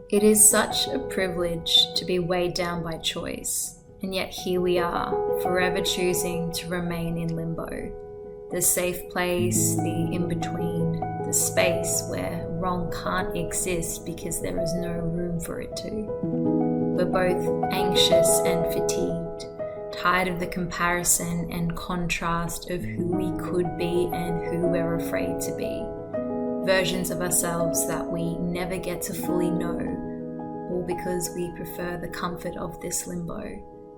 It is such a privilege to be weighed down by choice, and yet here we are, forever choosing to remain in limbo. The safe place, the in-between, the space where wrong can't exist because there is no room for it to. We're both anxious and fatigued, tired of the comparison and contrast of who we could be and who we're afraid to be. Versions of ourselves that we never get to fully know, all because we prefer the comfort of this limbo.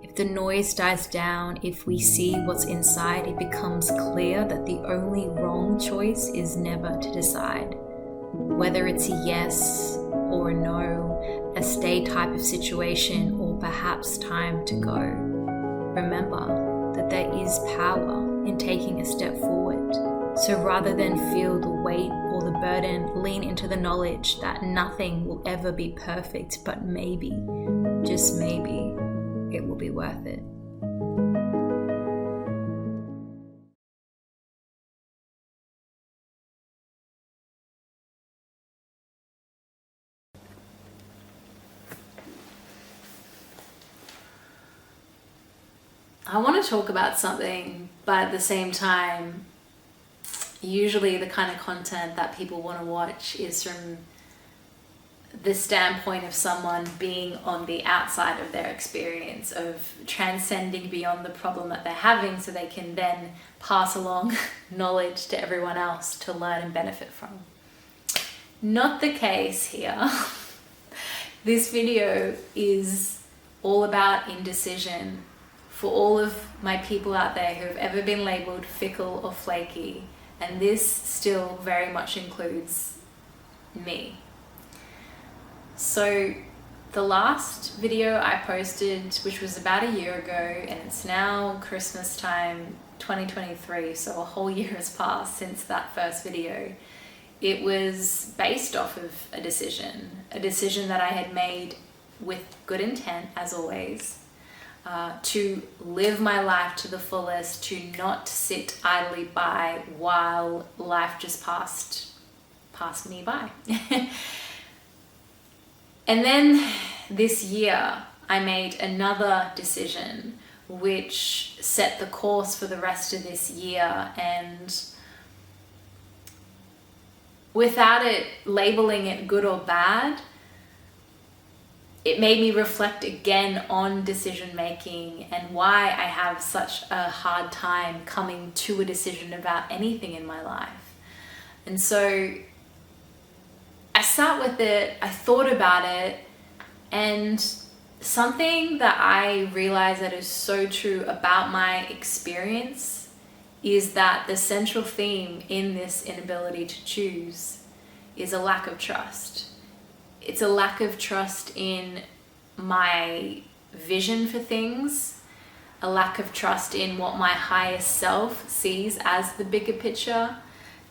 If the noise dies down, if we see what's inside, it becomes clear that the only wrong choice is never to decide. Whether it's a yes or a no, a stay type of situation, or perhaps time to go. Remember that there is power in taking a step forward. So rather than feel the weight or the burden, lean into the knowledge that nothing will ever be perfect, but maybe, just maybe, it will be worth it. I want to talk about something, but at the same time, usually the kind of content that people want to watch is from the standpoint of someone being on the outside of their experience, of transcending beyond the problem that they're having so they can then pass along knowledge to everyone else to learn and benefit from. Not the case here. This video is all about indecision. For all of my people out there who have ever been labeled fickle or flaky, and this still very much includes me. So the last video I posted, which was about a year ago, and it's now Christmas time 2023, so a whole year has passed since that first video. It was based off of a decision that I had made with good intent, as always. To live my life to the fullest, to not sit idly by while life just passed me by. And then this year, I made another decision which set the course for the rest of this year, and without it labeling it good or bad, it made me reflect again on decision making and why I have such a hard time coming to a decision about anything in my life. And so I sat with it, I thought about it, and something that I realized that is so true about my experience is that the central theme in this inability to choose is a lack of trust. It's a lack of trust in my vision for things, a lack of trust in what my higher self sees as the bigger picture,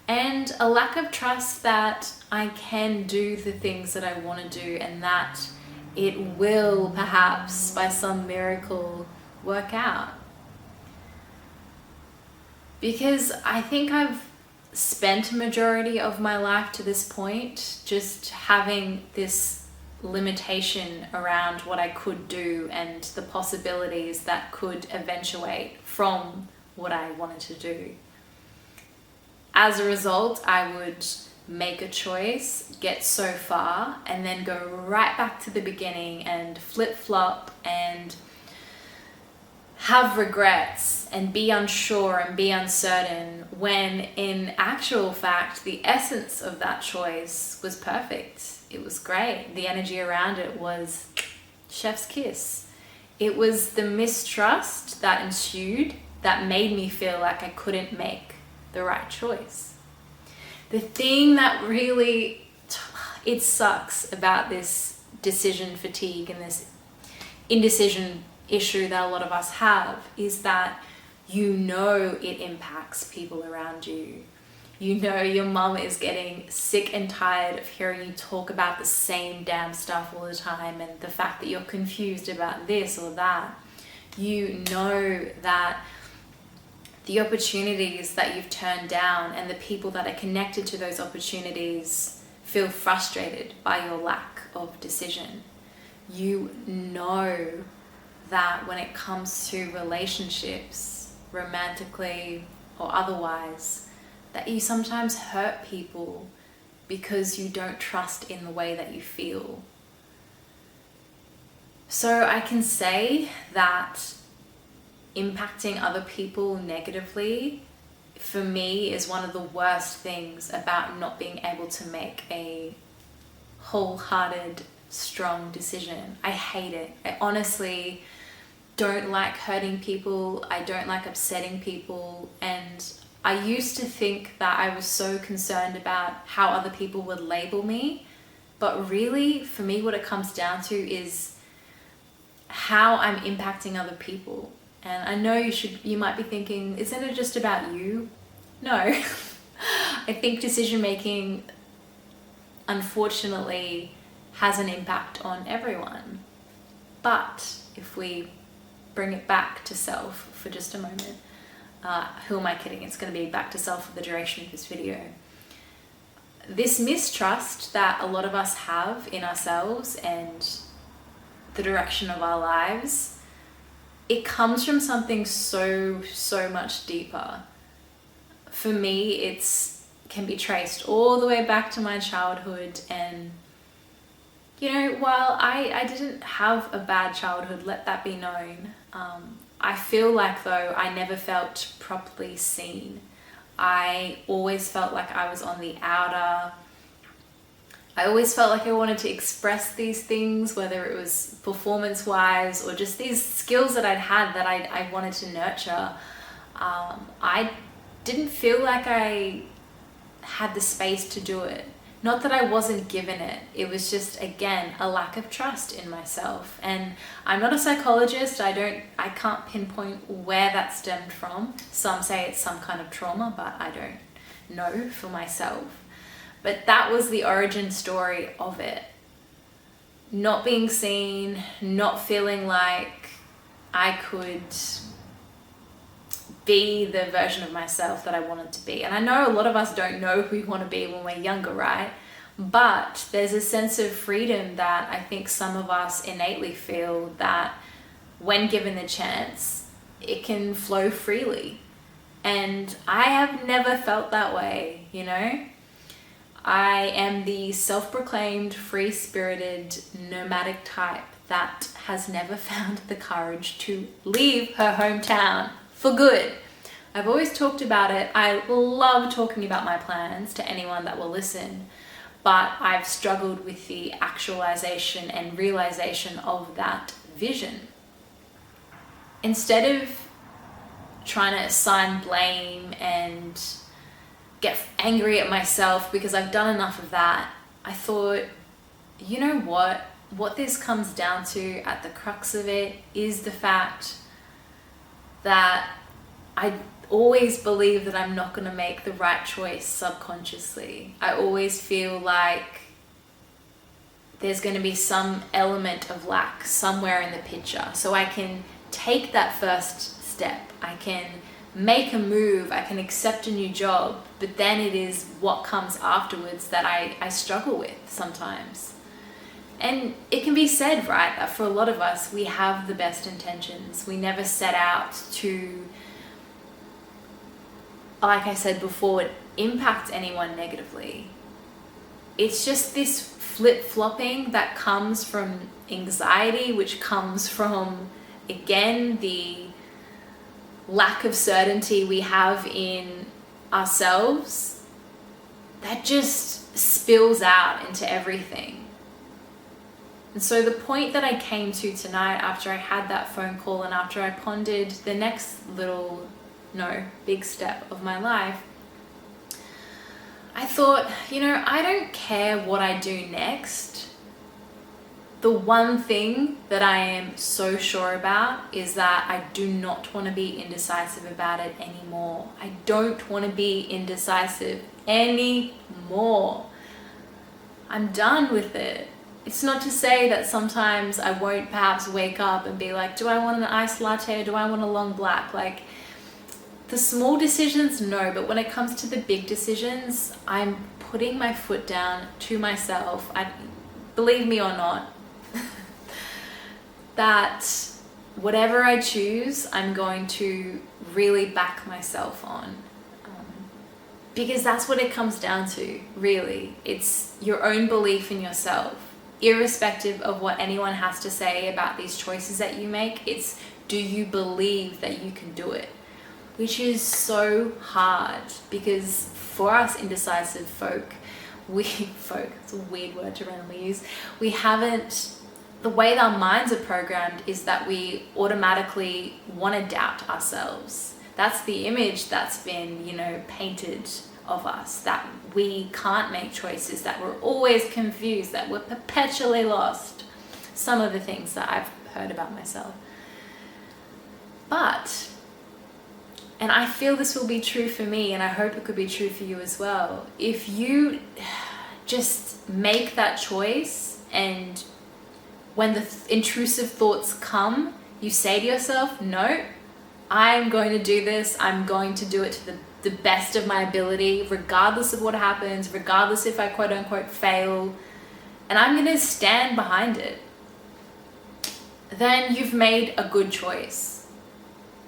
and a lack of trust that I can do the things that I want to do and that it will perhaps by some miracle work out. Because I think I've spent a majority of my life to this point just having this limitation around what I could do and the possibilities that could eventuate from what I wanted to do. As a result, I would make a choice, get so far, and then go right back to the beginning and flip-flop and have regrets and be unsure and be uncertain, when in actual fact the essence of that choice was perfect. It was great. The energy around it was chef's kiss. It was the mistrust that ensued that made me feel like I couldn't make the right choice. The thing that really it sucks about this decision fatigue and this indecision issue that a lot of us have is that you know it impacts people around you. You know your mum is getting sick and tired of hearing you talk about the same damn stuff all the time, and the fact that you're confused about this or that. You know that the opportunities that you've turned down and the people that are connected to those opportunities feel frustrated by your lack of decision. You know that when it comes to relationships, romantically or otherwise, that you sometimes hurt people because you don't trust in the way that you feel. So I can say that impacting other people negatively, for me, is one of the worst things about not being able to make a wholehearted, strong decision. I hate it. I honestly don't like hurting people. I don't like upsetting people. And I used to think that I was so concerned about how other people would label me. But really, for me, what it comes down to is how I'm impacting other people. And I know you might be thinking, isn't it just about you? No. I think decision making, unfortunately, has an impact on everyone. But if we bring it back to self for just a moment, who am I kidding? It's going to be back to self for the duration of this video. This mistrust that a lot of us have in ourselves and the direction of our lives, it comes from something so much deeper. For me, it's can be traced all the way back to my childhood. And you know, while I didn't have a bad childhood, let that be known, I feel like though I never felt properly seen. I always felt like I was on the outer. I always felt like I wanted to express these things, whether it was performance-wise or just these skills that I'd had that I wanted to nurture. I didn't feel like I had the space to do it. Not that I wasn't given it. It was just, again, a lack of trust in myself. And I'm not a psychologist. I can't pinpoint where that stemmed from. Some say it's some kind of trauma, but I don't know for myself. But that was the origin story of it. Not being seen, not feeling like I could be the version of myself that I wanted to be. And I know a lot of us don't know who we want to be when we're younger, right? But there's a sense of freedom that I think some of us innately feel that when given the chance, it can flow freely. And I have never felt that way, you know? I am the self-proclaimed, free-spirited, nomadic type that has never found the courage to leave her hometown for good. I've always talked about it. I love talking about my plans to anyone that will listen, but I've struggled with the actualization and realization of that vision. Instead of trying to assign blame and get angry at myself because I've done enough of that, I thought, you know what? What this comes down to at the crux of it is the fact that I always believe that I'm not going to make the right choice subconsciously. I always feel like there's going to be some element of lack somewhere in the picture. So I can take that first step. I can make a move. I can accept a new job. But then it is what comes afterwards that I struggle with sometimes. And it can be said, right, that for a lot of us, we have the best intentions. We never set out to, like I said before, impact anyone negatively. It's just this flip-flopping that comes from anxiety, which comes from, again, the lack of certainty we have in ourselves that just spills out into everything. And so the point that I came to tonight after I had that phone call and after I pondered the next big step of my life, I thought, I don't care what I do next. The one thing that I am so sure about is that I do not want to be indecisive about it anymore. I don't want to be indecisive anymore. I'm done with it. It's not to say that sometimes I won't perhaps wake up and be like, do I want an iced latte or do I want a long black? The small decisions, no, but when it comes to the big decisions, I'm putting my foot down to myself, believe me or not, that whatever I choose, I'm going to really back myself on. Because that's what it comes down to, really. It's your own belief in yourself, irrespective of what anyone has to say about these choices that you make. It's, do you believe that you can do it? Which is so hard, because for us indecisive folk, it's a weird word to randomly use, we haven't, the way that our minds are programmed is that we automatically want to doubt ourselves. That's the image that's been, painted of us, that we can't make choices, that we're always confused, that we're perpetually lost. Some of the things that I've heard about myself. But, and I feel this will be true for me, and I hope it could be true for you as well, if you just make that choice, and when the intrusive thoughts come, you say to yourself, no, I'm going to do this, I'm going to do it to the best of my ability, regardless of what happens, regardless if I quote unquote fail, and I'm going to stand behind it, then you've made a good choice,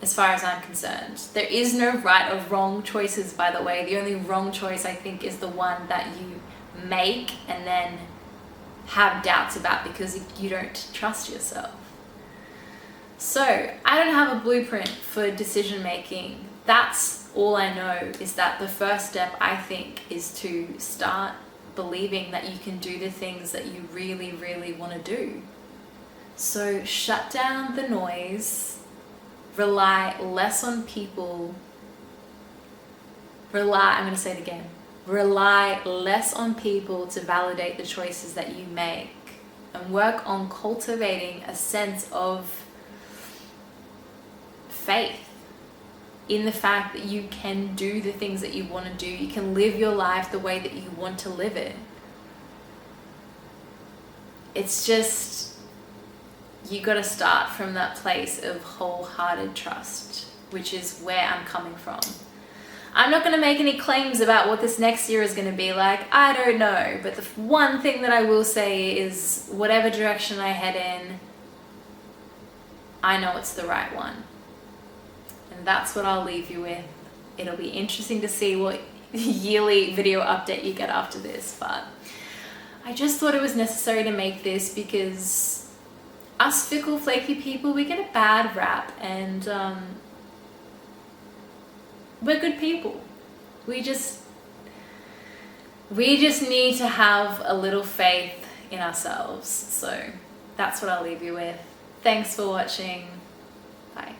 as far as I'm concerned. There is no right or wrong choices, by the way. The only wrong choice, I think, is the one that you make and then have doubts about because you don't trust yourself. So I don't have a blueprint for decision making. That's all I know, is that the first step, I think, is to start believing that you can do the things that you really, really want to do. So shut down the noise, rely less on people, I'm going to say it again, rely less on people to validate the choices that you make, and work on cultivating a sense of faith in the fact that you can do the things that you want to do. You can live your life the way that you want to live it. It's just, you got to start from that place of wholehearted trust, which is where I'm coming from. I'm not going to make any claims about what this next year is going to be like. I don't know. But the one thing that I will say is, whatever direction I head in, I know it's the right one. And that's what I'll leave you with. It'll be interesting to see what yearly video update you get after this. But I just thought it was necessary to make this, because us fickle, flaky people, we get a bad rap, and we're good people. We just need to have a little faith in ourselves. So that's what I'll leave you with. Thanks for watching. Bye.